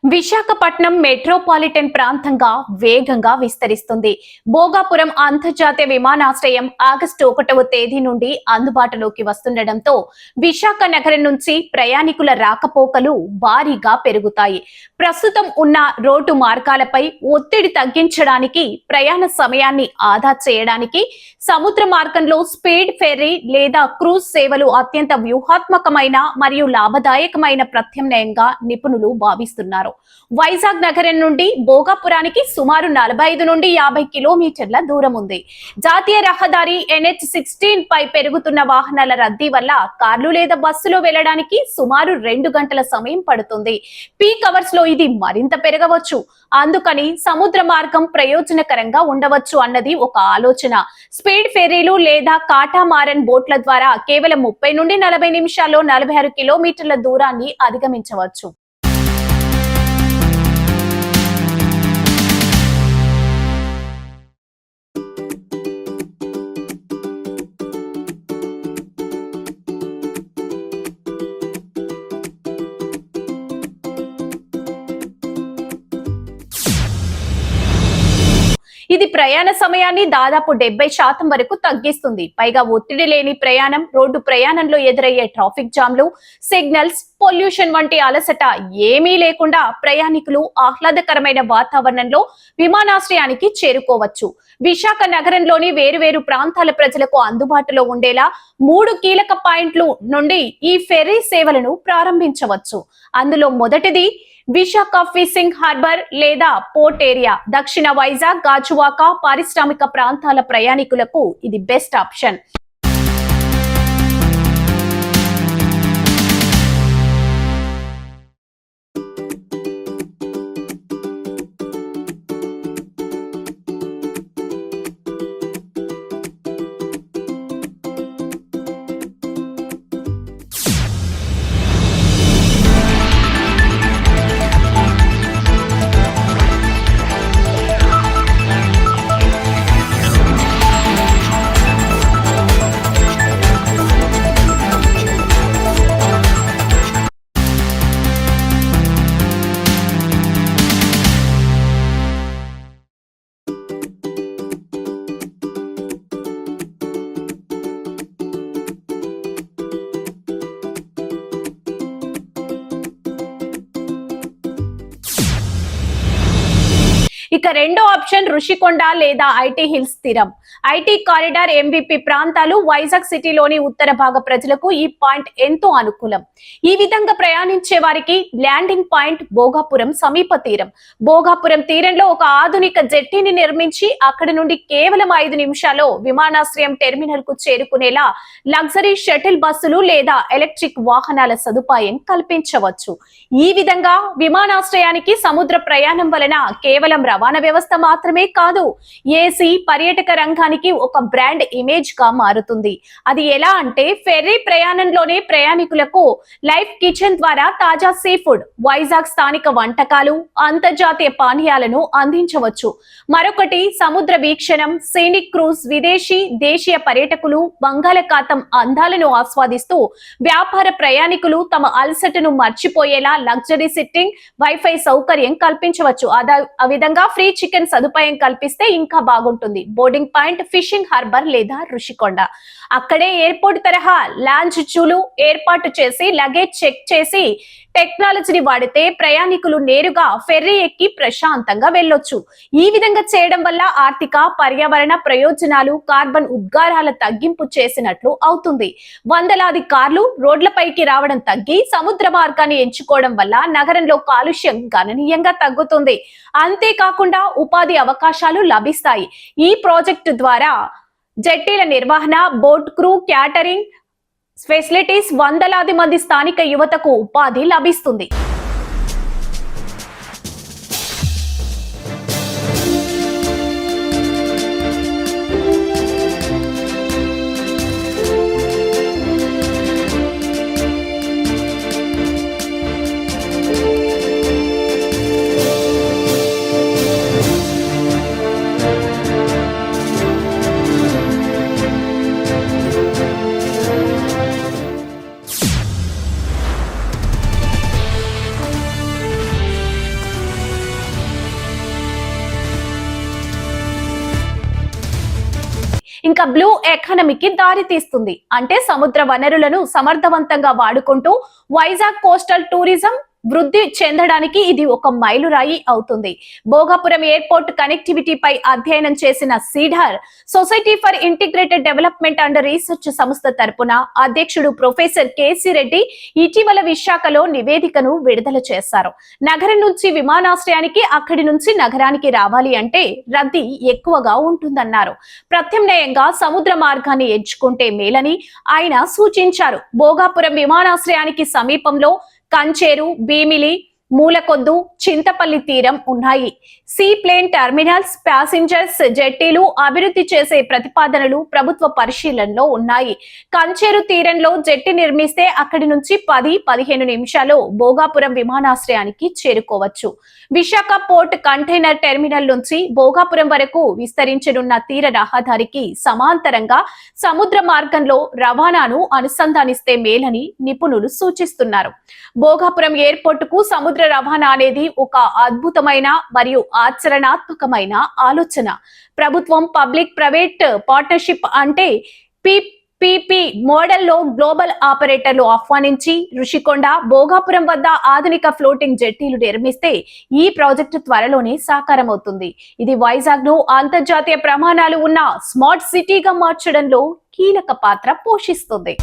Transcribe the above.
Visakhapatnam metropolitan ప్రాంతంగా వేగంగా విస్తరిస్తుంది. భోగాపురం అంతర్జాతీయ విమానాశ్రయం ఆగస్టు 1వ తేదీ నుండి అందుబాటులోకి వస్తుండటంతో విశాఖ నగరం నుంచి ప్రయాణికుల రాకపోకలు భారీగా పెరుగుతాయి. ప్రస్తుతం ఉన్న రోడ్డు మార్గాలపై ఒత్తిడి తగ్గించడానికి, ప్రయాణ సమయాన్ని ఆదా చేయడానికి సముద్ర మార్గంలో స్పీడ్ ఫెర్రీ లేదా క్రూజ్ సేవలు అత్యంత వ్యూహాత్మకమైన మరియు లాభదాయకమైన ప్రత్యామ్నాయంగా నిపుణులు భావిస్తున్నారు. వైజాగ్ నగరం నుండి భోగాపురానికి సుమారు 45 నుండి 50 కిలోమీటర్ల దూరం ఉంది. జాతీయ రహదారి NH-16 పై పెరుగుతున్న వాహనాల రద్దీ వల్ల కార్లు లేదా బస్సులో వెళ్లడానికి సుమారు 2 గంటల సమయం పడుతుంది. పీక్ అవర్స్ లో ఇది మరింత పెరగవచ్చు. అందుకని సముద్ర మార్గం ప్రయోజనకరంగా ఉండవచ్చు అన్నది ఒక ఆలోచన. స్పీడ్ ఫెర్రీలు లేదా కాటామారన్ బోట్ల ద్వారా కేవలం 30 నుండి 40 నిమిషాల్లో 46 కిలోమీటర్ల దూరాన్ని అధిగమించవచ్చు. ఇది ప్రయాణ సమయాన్ని దాదాపు 70% వరకు తగ్గిస్తుంది. పైగా ఒత్తిడి లేని ప్రయాణం, రోడ్డు ప్రయాణంలో ఎదురయ్యే ట్రాఫిక్ జామ్లు, సిగ్నల్స్, పొల్యూషన్ వంటి అలసట ఏమీ లేకుండా ప్రయాణికులు ఆహ్లాదకరమైన వాతావరణంలో విమానాశ్రయానికి చేరుకోవచ్చు. విశాఖ నగరంలోని వేరువేరు ప్రాంతాల ప్రజలకు అందుబాటులో ఉండేలా 3 కీలక పాయింట్లు నుండి ఈ ఫెర్రీ సేవలను ప్రారంభించవచ్చు. అందులో మొదటిది విశాఖ ఫిషింగ్ హార్బర్ లేదా పోర్ట్ ఏరియా. దక్షిణ వైజాగ్, గాజువాక పారిశ్రామిక ప్రాంతాల ప్రయాణికులకు ఇది బెస్ట్ ఆప్షన్. ఇక రెండో ఆప్షన్ రుషికొండ లేదా ఐటీ హిల్స్ తీరం. ఐటీ కారిడార్, MVP ప్రాంతాలు, వైజాగ్ సిటీలోని ఉత్తర భాగ ప్రజలకు ఈ పాయింట్ ఎంతో అనుకూలం. ఈ విధంగా ప్రయాణించే వారికి ల్యాండింగ్ పాయింట్ భోగాపురం సమీప తీరం. భోగాపురం తీరంలో ఒక ఆధునిక జెట్టీని నిర్మించి అక్కడి నుండి కేవలం 5 నిమిషాల్లో విమానాశ్రయం టెర్మినల్ కు చేరుకునేలా లగ్జరీ షటిల్ బస్సులు లేదా ఎలక్ట్రిక్ వాహనాల సదుపాయం కల్పించవచ్చు. ఈ విధంగా విమానాశ్రయానికి సముద్ర ప్రయాణం వలన కేవలం రవాణా వ్యవస్థ మాత్రమే కాదు, ఏసీ పర్యాటక రంగానికి ఒక బ్రాండ్ ఇమేజ్ గా మారుతుంది. అది ఎలా అంటే, ఫెర్రీ ప్రయాణంలోనే ప్రయాణికులకు లైఫ్ కిచెన్ ద్వారా తాజా సీ ఫుడ్, వైజాగ్ స్థానిక వంటకాలు, అంతర్జాతీయ పానీయాలను అందించవచ్చు. మరొకటి సముద్ర వీక్షణం, సీనిక్ క్రూజ్. విదేశీ, దేశీయ పర్యాటకులు బంగాళాఖాతం అందాలను ఆస్వాదిస్తూ వ్యాపార ప్రయాణికులు తమ అలసటను మర్చిపోయేలా లగ్జరీ సిట్టింగ్, వైఫై సౌకర్యం కల్పించవచ్చు. ఆ విధంగా ఫ్రీ చికెన్ సదుపాయం కల్పిస్తే ఇంకా బాగుంటుంది. బోర్డింగ్ పాయింట్ ఫిషింగ్ హార్బర్ లేదా రుషికొండ. అక్కడే ఎయిర్పోర్ట్ తరహా లాంజ్ చూలు ఏర్పాటు చేసి లగేజ్ చెక్ చేసి టెక్నాలజీని వాడితే ప్రయాణికులు నేరుగా ఫెర్రీ ఎక్కి ప్రశాంతంగా వెళ్ళొచ్చు. ఈ విధంగా చేయడం వల్ల ఆర్థిక, పర్యావరణ ప్రయోజనాలు, కార్బన్ ఉద్గారాల తగ్గింపు చేసినట్లు అవుతుంది. వందలాది కార్లు రోడ్లపైకి రావడం తగ్గి సముద్ర మార్గాన్ని ఎంచుకోవడం వల్ల నగరంలో కాలుష్యం గణనీయంగా తగ్గుతుంది. అంతేకాకుండా ఉపాధి అవకాశాలు లభిస్తాయి. ఈ ప్రాజెక్టు ద్వారా జెట్టీల నిర్వహణ, బోట్ క్రూ, క్యాటరింగ్ ఫెసిలిటీస్, వందలాది మంది స్థానిక యువతకు ఉపాధి లభిస్తుంది. ఇంకా బ్లూ ఎకానమీకి దారి తీస్తుంది. అంటే సముద్ర వనరులను సమర్థవంతంగా వాడుకుంటూ వైజాగ్ కోస్టల్ టూరిజం వృద్ధి చెందడానికి ఇది ఒక మైలురాయి అవుతుంది. భోగాపురం ఎయిర్పోర్ట్ కనెక్టివిటీపై అధ్యయనం చేసిన seeder society for integrated development and research సంస్థ తరపున అధ్యక్షుడు ప్రొఫెసర్ కేసీ రెడ్డి ఇటీవల విశాఖలో నివేదికను విడుదల చేశారు. నగరం నుంచి విమానాశ్రయానికి, అక్కడి నుంచి నగరానికి రావాలి అంటే రద్దీ ఎక్కువగా ఉంటుందన్నారు. ప్రత్యామ్నాయంగా సముద్ర మార్గాన్ని ఎంచుకుంటే మేలని ఆయన సూచించారు. భోగాపురం విమానాశ్రయానికి సమీపంలో కంచేరు, భీమిలి, మూలకొద్దు, చింతపల్లి తీరం ఉన్నాయి. సీ ప్లేన్ టెర్మినల్స్, ప్యాసింజర్స్ జెట్టీలు అభివృద్ధి చేసే ప్రతిపాదనలు ప్రభుత్వ పరిశీలనలో ఉన్నాయి. కంచేరు తీరంలో జెట్టి నిర్మిస్తే అక్కడి నుంచి 10-15 నిమిషాలు భోగాపురం విమానాశ్రయానికి చేరుకోవచ్చు. విశాఖ పోర్ట్ కంటైనర్ టెర్మినల్ నుంచి భోగాపురం వరకు విస్తరించనున్న తీర రహదారికి సమాంతరంగా సముద్ర మార్గంలో రవాణాను అనుసంధానిస్తే మేలని నిపుణులు సూచిస్తున్నారు. భోగాపురం ఎయిర్పోర్టుకు సముద్ర రవాణా అనేది ఒక అద్భుతమైన మరియు ఆచరణాత్మకమైన ఆలోచన. ప్రభుత్వం పబ్లిక్ ప్రైవేట్ పార్ట్నర్షిప్ అంటే పీపీపీ మోడల్లో గ్లోబల్ ఆపరేటర్లు ఆహ్వానించి రుషికొండ, భోగాపురం వద్ద ఆధునిక ఫ్లోటింగ్ జెట్టీలు నిర్మిస్తే ఈ ప్రాజెక్టు త్వరలోనే సాకారమవుతుంది. ఇది వైజాగ్ ను అంతర్జాతీయ ప్రమాణాలు ఉన్న స్మార్ట్ సిటీగా మార్చడంలో కీలక పాత్ర పోషిస్తుంది.